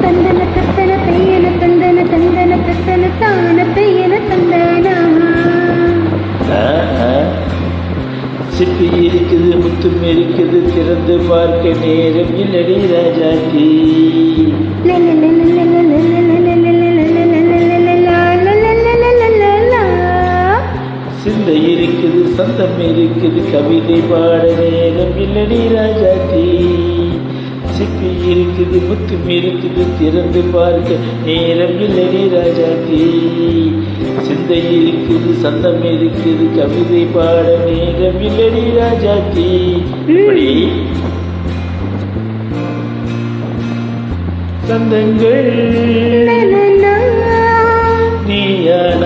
தந்தன தத்தன தையன தந்தன தந்தன தத்தன தான தையன தந்தனா. சிப்பி இருக்குது, முத்தும் இருக்குது, திறந்து பார்க்க நேரம் இல்லடி ராஜாத்தி. சிந்தை இருக்குது, சந்தம் இருக்குது, கவிதை பாட நேரம் இல்லடி ராஜாத்தி. சிப்பி இருக்குது, முத்தும் இருக்குது, திறந்து பார்க்க நேரம் இல்லடி ராஜாத்தி. சிந்தை இருக்குது, சந்தம் இருக்குது, கவிதை பாட நேரம் இல்லடி ராஜாத்தி. இப்படி சந்தங்கள் நீயான